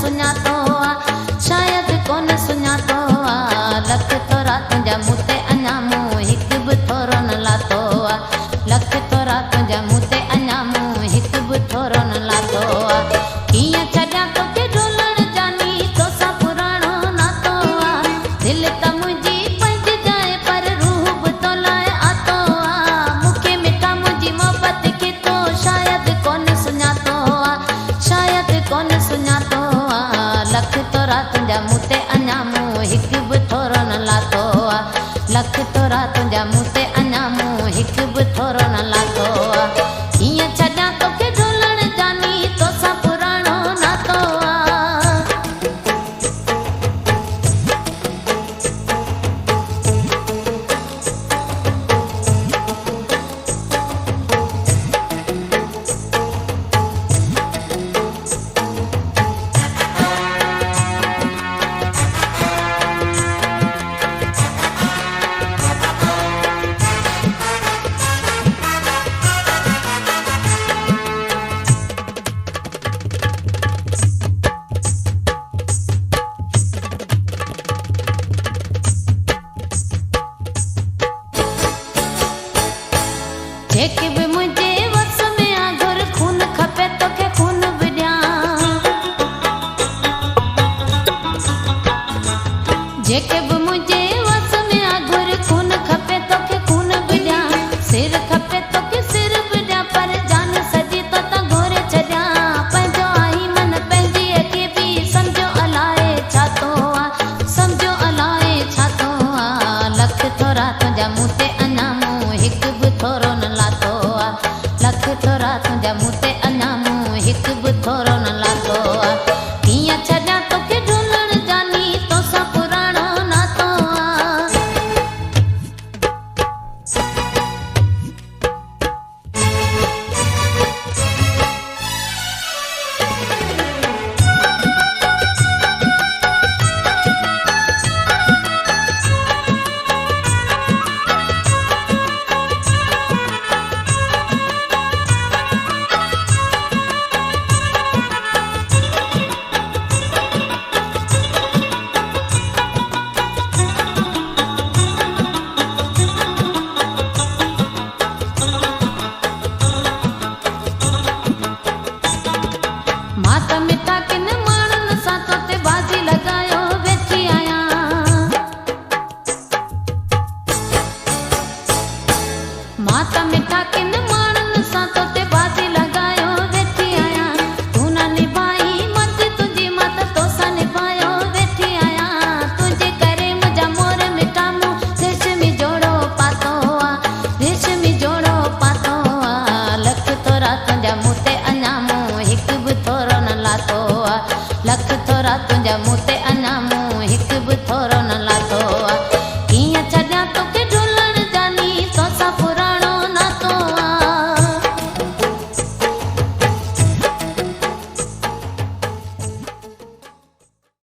सुञातो आ शायद कोन सुञातो आ लख तोरा तुंहिंजा मूं ते अञा मूं हिकु बि थोरो न लाथो आ लख तोरा तुंहिंजा मूं ते अञा मूं हिकु बि थोरो न लाथो आ कीअं छॾियां तोखे ढोलण जानी तोसां पुराणो नातो आ दिलि त मुंहिंजी पंहिंजी जाए पर रूह बि तो लाइ आतो आ मूंखे मिठा मुंहिंजी मोहबत खे तो शायद कोन सुञातो आ शायद कोन सुञातो आ लख तोरा तुंहिंजा मूं ते अञा मूं हिकु बि थोरो न लाथो आ लख तोरा तुंहिंजा मूं ते अञा मूं हिकु बि थोरो न लाथो आ कीअं छॾियां तोखे ढोलण जानी तोसां पुराणो नातो आ जेके भी मुझे वस में आ घुर खून खपे तोखे खून भी ॾियां जेके भी मुझे वस में आ घुर खून खपे तोखे खून भी ॾियां सिर खपे तोखे सिर भी ॾियां पर जान सजी तो त घोरे छॾियां पंहिंजो आई मन पंहिंजी खे बि सम्झो अलाए छा थो आ सम्झो अलाए छा थो आ लख थोरा तुंहिंजा मूं ते अञा मूं हिकु बि थोरो न लाथो आ लख थोरा तुंहिंजा मूं ते अञा मूं हिकु बि थोरो न लाथो आ कीअं छॾियां तोखे ढोलण जानी तोसां पुराणो नातो आ मां त मिठा किन माण्हुनि सां तो ते बाज़ी लॻायो वेठी आहियां मां त मिठा किन माण्हुनि सां तो ते बाज़ी लॻायो वेठी आहियां तूं न निभाई मत तुंहिंजी मां त तोसां निभायो वेठी आहियां तुंहिंजे करे मुंहिंजा मोर मिठा मूं रेशमी जोड़ो पातो आ रेशमी जोड़ो पातो आ लख तोरा तुंहिंजा मूं ते अञा मूं हिकु बि थोरो न लाथो आ लख थोरा तुंहिंजा मूं ते